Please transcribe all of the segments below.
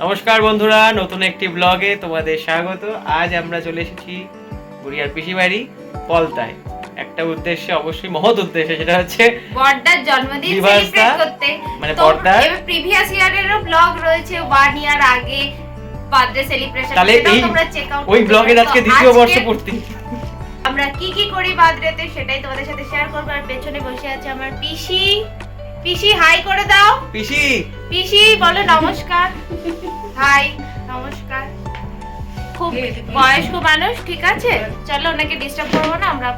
নমস্কার বন্ধুরা, নতুন একটি ব্লগে তোমাদের স্বাগত। আজ আমরা চলে এসেছি বুড়িয়ার পিসি বাড়ি পলতায় একটা উদ্দেশ্যে, অবশ্যই মহৎ উদ্দেশ্যে, সেটা হচ্ছে বড়দার জন্মদিন সেলিব্রেট করতে। মানে বড়দার প্রিভিয়াস ইয়ারেরও ব্লগ রয়েছে 1 ইয়ার আগে বার্থডে সেলিব্রেশন, তাহলে এই তোমরা চেক আউট ওই ব্লগের আজকে দ্বিতীয় বর্ষ পূর্তি। আমরা কি কি করি বার্থডেতে সেটাই তোমাদের সাথে শেয়ার করব। আর পেছনে বসে আছে আমার পিসি। পিসি হাই করে দাও। পিসি পিসি বলো নমস্কার। হাই নমস্কার। খুব বয়স্ক মানুষ, ঠিক আছে, চলো ওনাকে ডিস্টার্ব করবো না। আমরা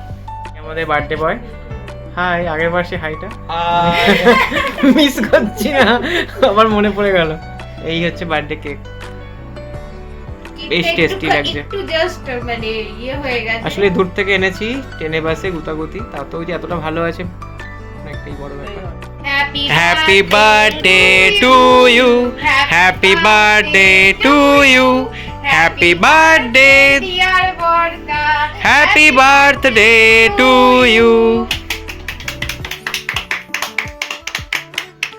আমাদের বার্থডে বয়। হাই, আগের বার সে হাইটা মিস করছি না, আমার মনে পড়ে গেল। এই হচ্ছে বার্থডে কেক, বেশ টেস্টি লাগছে। একটু জাস্ট মানে ইয়ে হয়ে গেছে। আসলে দূর থেকে এনেছি, ট্রেনে বাসে গুতাগুতি, তাও তো যে এতটা ভালো আছে একটাই বড় ব্যাপার। Happy birthday to you, happy birthday to you, happy birthday dear বড়দা, হ্যাপি বার্থডে টু ইউ।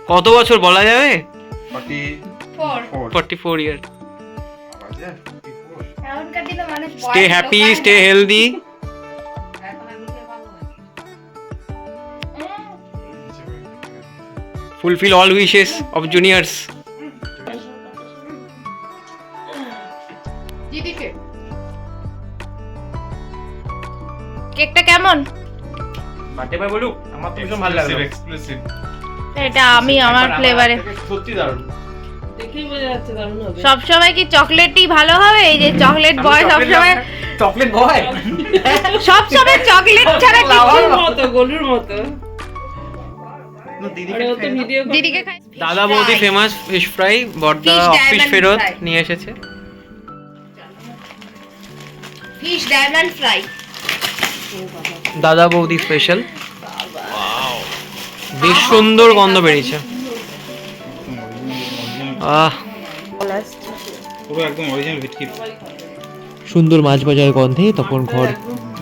কত বছর বলা যাবে? 44 ইয়ার। এখনকার দিনে মানুষ stay happy, stay healthy. Fulfill all wishes of juniors. কেকটা কেমন? বার্থডে বয় বলুক, আমার তো ভীষণ ভালো লাগলো। এটা আমি আমার ফ্লেভারে। সত্যি দারুণ। দেখেই বোঝা যাচ্ছে দারুণ হবে। সব সময় কি চকলেটই ভালো হবে? এই যে চকলেট বয় সব সময়, চকলেট বয় সব সময় চকলেট ছাড়া কিছু গলুর মতো, গলুর মতো। আরে ও তো ভিডিও দিদিকে খাই। Dada Boudi famous fish fry, বড়দা Fish অফিস diamond ফেরত fry। নিয়ে এসেছে। Fish diamond fry. Dada Boudi special. বেশ সুন্দর গন্ধ বেরিয়েছে। আহ, পুরো একদম অরিজিনাল ভেটকি। সুন্দর মাছ ভাজার গন্ধে তখন ঘর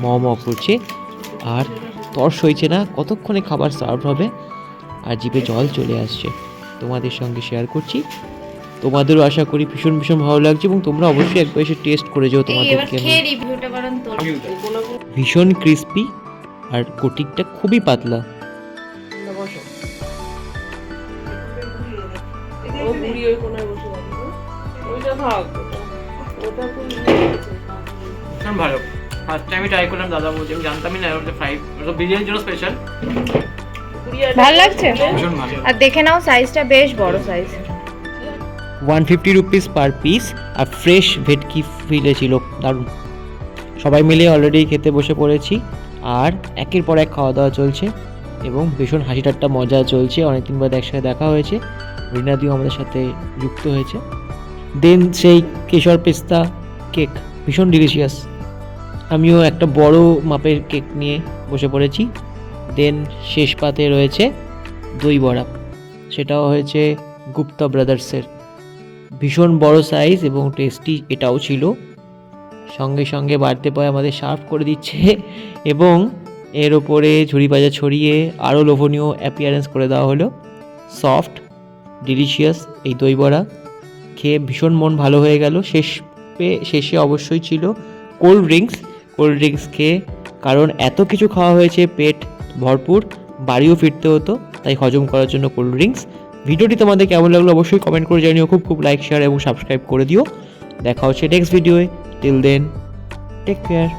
ম করছে, আর তর্স হয়েছে না কতক্ষণে খাবার সার্ভ হবে, আর জিভে জল চলে আসছে। তোমাদের সঙ্গে শেয়ার করছি, তোমাদেরও আশা করি ভীষণ ভীষণ ভালো লাগছে, এবং তোমরা অবশ্যই একবার এসে টেস্ট করে যাও। এবার তোমাদেরকে আমি খেয়ে রিভিউটা বরং তোর। ভীষণ ক্রিস্পি, আর কোটিংটা খুবই পাতলা। ও বুড়ি ওই কোনায় বসে আছে। ওইটা থাক। ওটা তো ভীষণ ভালো। ফার্স্ট টাইম ট্রাই করলাম দাদা বৌদি, আমি জানতামই না ওটা ফ্রাই, ওটা বিরিয়ানির জন্য স্পেশাল। ভালো লাগছে? ভীষণ ভালো। আর দেখে নাও সাইজটা বেশ বড় সাইজ। 150 রুপিস পার পিস, আর ফ্রেশ ভেটকি ফিলে ছিল, দারুণ। সবাই মিলে অলরেডি খেতে বসে পড়েছি, আর একের পর এক খাওয়া দাওয়া চলছে, এবং ভীষণ হাসি ঠাট্টা মজা চলছে। অনেকদিন বাদে একসাথে দেখা হয়েছে, রিনাদিও আমাদের সাথে যুক্ত হয়েছে। দেন সেই কেশর পেস্তা কেক, ভীষণ ডিলিশিয়াস। আমিও একটা বড় মাপের কেক নিয়ে বসে পড়েছি। দেন শেষ পাতে রয়েছে দই বড়া, সেটাও হয়েছে গুপ্তা ব্রাদার্সের, ভীষণ বড় সাইজ এবং টেস্টি এটাও ছিল। সঙ্গে সঙ্গে বাড়তে পায় আমাদের সার্ভ করে দিচ্ছে, এবং এর ওপরে ঝুড়ি ভাজা ছড়িয়ে আরও লোভনীয় অ্যাপিয়ারেন্স করে দেওয়া হলো। সফট ডিলিশিয়াস এই দই বড়া খেয়ে ভীষণ মন ভালো হয়ে গেল। শেষে অবশ্যই ছিল কোল্ড ড্রিঙ্কস খেয়ে, কারণ এত কিছু খাওয়া হয়েছে, পেট ভরপুর, বাড়িও ফিরতে হতো, তাই হজম করার জন্য কোল্ড ড্রিঙ্কস। ভিডিওটি তোমাদের কেমন লাগলো অবশ্যই কমেন্ট করে জানিও, খুব লাইক শেয়ার এবং সাবস্ক্রাইব করে দিও। দেখা হচ্ছে নেক্সট ভিডিওয়ে। Till then take care.